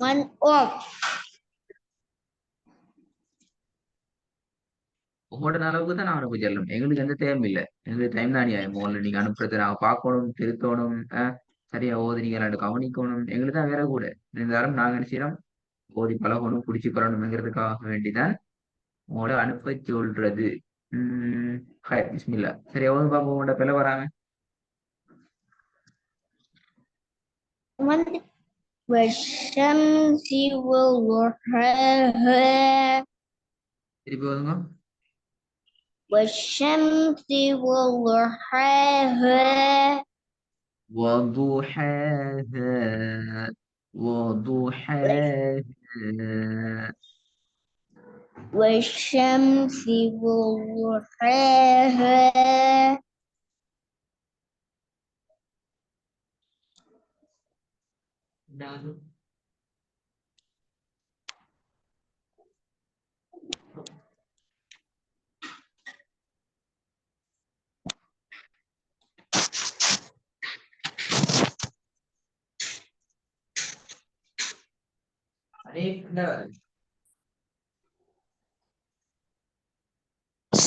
One off. உங்களோட அளவுக்கு தான் நான் அனுப்ப செல்லும். எங்களுக்கு எந்த தேவையும் இல்லை. எங்களுக்கு டைம் தான் ஆகும். முதல்ல நீங்க அனுப்புறதை நாங்க பார்க்கணும், திருத்தணும், சரியா ஓதுனீங்களான்னு கவனிக்கணும். எங்களுக்கு தான் வேற கூட. இருந்தாலும் நாங்க என்ன செய்யறோம், ஓதி பழகணும், பிடிச்சி பழகணுங்கிறதுக்காக வேண்டிதான் உங்களோட அனுப்ப சொல்றது. ஹாய் பிஸ்மில்லா. சரி ஓதும் பாப்போம். உங்களோட பிள்ளை வராங்க. One والشمس وضحاها திருப்பி ஓதுங்க. والشمس وضحاها وضحاها وضحاها والشمس وضحاها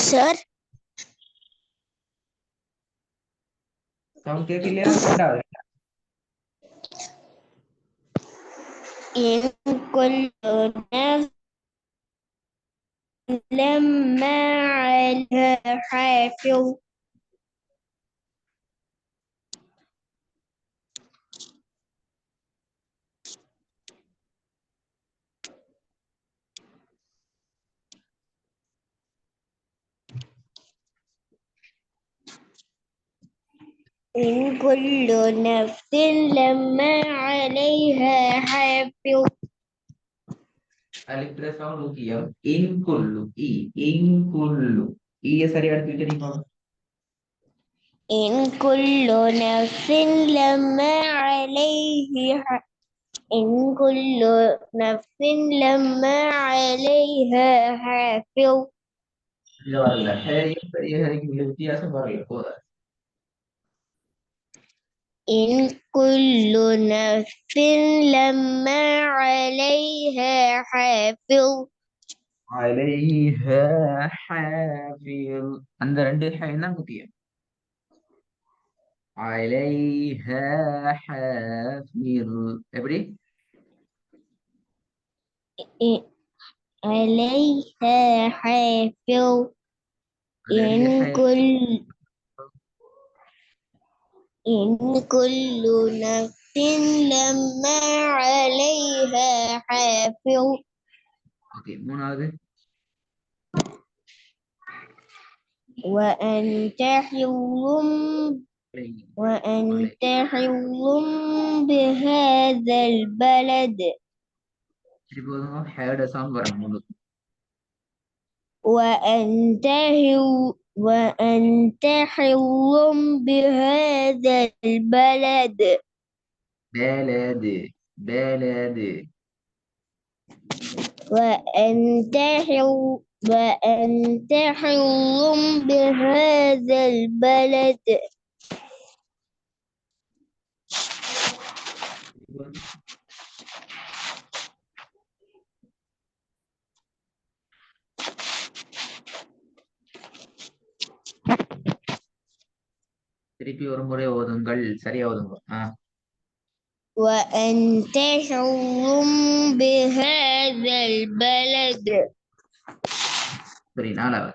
Sir, சவுண்ட் கேட்கலையா? ரெண்டாவது إن كل نفس لما عليها حافظ إن كل نفس لما عليها حافظ அலிப்ர சவுண்ட் முக்கியம். இன்குல்லு இன்குல்லு சரியா எடுத்து தெரியுமா? إن كل نفس لما عليها إن كل نفس لما عليها حافظ இல்ல வரல. ஹேரியும் பெரிய ஹேரிக்கும் உள்ள வித்தியாசம் வரல. போதா إن كل نفس لما عليها حافظ عليها حافظ. அந்த ரெண்டு ஹே தான் முக்கியம். عليها حافظ. எப்படி? عليها حافظ إن كل نفس لما عليها حافظ ஓகே. மூணாவது وأنت حل بهذا البلد சரி போதுங்க. ஹேட சவுண்ட் வரணும் உங்களுக்கு. وأنت حل بهذا البلد بلد بلد وأنت حل بهذا البلد திருப்பி ஒரு முறை ஓதுங்கள். சரியா ஓதுங்க. وأنت حل بهذا البلد சரி நாலாவது.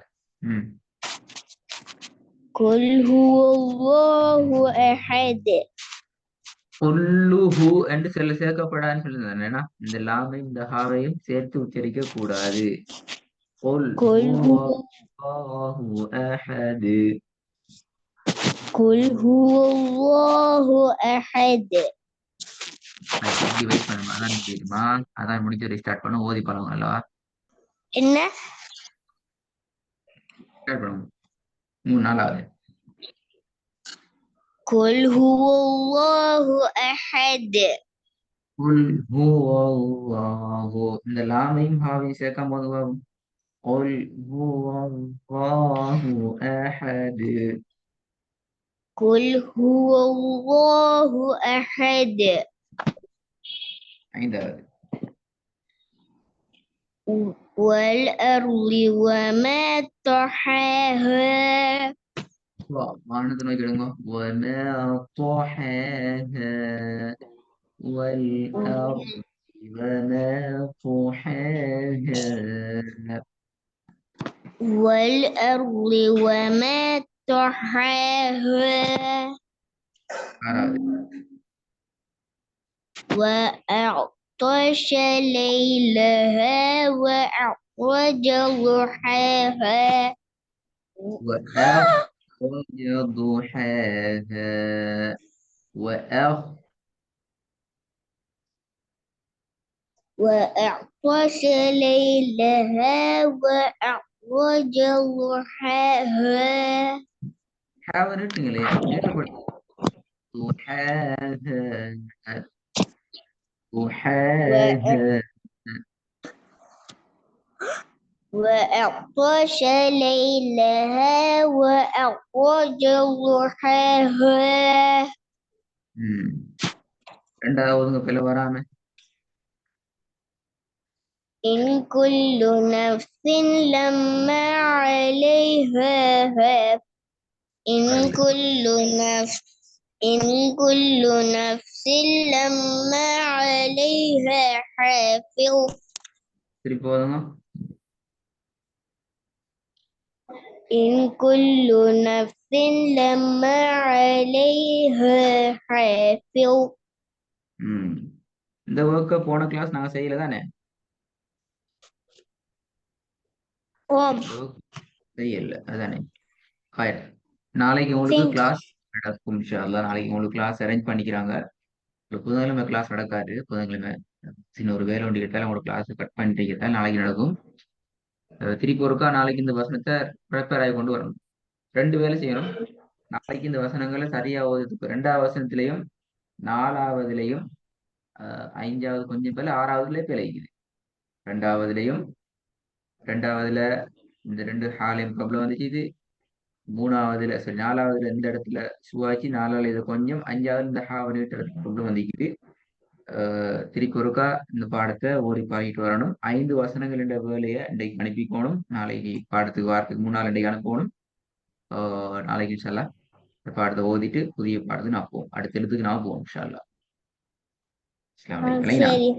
قل هو الله أحد குல்லுஹு என்று சில சேர்க்கப்படாதுன்னு சொல்லுங்க. இந்த லாமையும் இந்த ஹாவையும் சேர்த்து உச்சரிக்க கூடாது. قل هو الله أحد قل هو الله أحد இப்படி வெயிட் பண்ணுமா? அதான் தெரியுமா? அதான் முடிஞ்ச ரீஸ்டார்ட் பண்ண ஓதி பழகும் அல்லவா? என்ன ஸ்டார்ட் பண்ணுங்க. நாலாவது. قل هو الله أحد قل هو الله. இந்த லாமையும் ஹாவையும் சேர்க்கும் போது வரும். قل هو الله أحد قل هو الله أحد ஐந்தாவது. والأرض وما طحاها வானத்தை நோக்கி எடுங்க. وما طحاها والأرض وما طحاها. والأرض وما طحاها ஆறாவது. وأغطش ليلها وأخرج ضحاها وأخرج ضحاها وأغطش ليلها وأخرج ضحاها حاول நீட்டுங்களே நீட்டப்பட்டு ضحاها ضحاها. وأغطش ليلها وأخرج ضحاها ரெண்டாவதுங்க பிள்ளை வராம. إن كل نفس لما عليها حافظ إن كل نفس لما عليها حافظ திருப்பி போதுங்க. إن كل نفس لما عليها حافظ இந்த ஒர்க்கை போன கிளாஸ் நாங்க செய்யல தானே? செய்யல அதானே? நாளைக்கு உங்களுக்கு கிளாஸ் நடக்கும் இன்ஷா அல்லாஹ். நாளைக்கு உங்களுக்கு கிளாஸ் அரேஞ்ச் பண்ணிக்கிறாங்க. புதன்கிழமை கிளாஸ் நடக்காது. புதன்கிழமை சின்ன ஒரு வேலை ஒன்று கேட்டாலும் உங்களுக்கு கிளாஸ் கட் பண்ணிட்டு கேட்டால் நாளைக்கு நடக்கும். திருப்பி ஒருக்கா நாளைக்கு இந்த வசனத்தை ப்ரிப்பேர் ஆகி கொண்டு வரணும். 2 வேலை செய்யணும். நாளைக்கு இந்த வசனங்களை சரியா ஓதுறதுக்கு 2வது வசனத்திலையும் 4வதுலையும் 5வது கொஞ்சம் பேர் 6வதுல பிழைக்குது. 2வதுலையும் 2வதுல இந்த 2 ஹாலையும் கபல வந்துச்சு. இது 3வதுல சரி 4வதுல இந்த இடத்துல சுவாச்சு 4வது இதை கொஞ்சம் 5வது இந்த ஹாவை நீட்டுறதுக்கு கொண்டு வந்துக்குது. திருப்பி ஒருக்கா இந்த பாடத்தை ஓடி பாடிட்டு வரணும். 5 வசனங்கள் என்ற வேலையை இன்றைக்கு அனுப்பிக்கணும். நாளைக்கு பாடத்துக்கு வாரத்துக்கு 3 நாள் இன்றைக்கு அனுப்பணும். நாளைக்கு இன்ஷா அல்லாஹ் இந்த பாடத்தை ஓதிட்டு புதிய பாடத்துக்கு நான் போவோம். அடுத்த எழுத்துக்கு நான் போவோம் இன்ஷா அல்லாஹ். அஸ்ஸலாமு அலைக்கும்.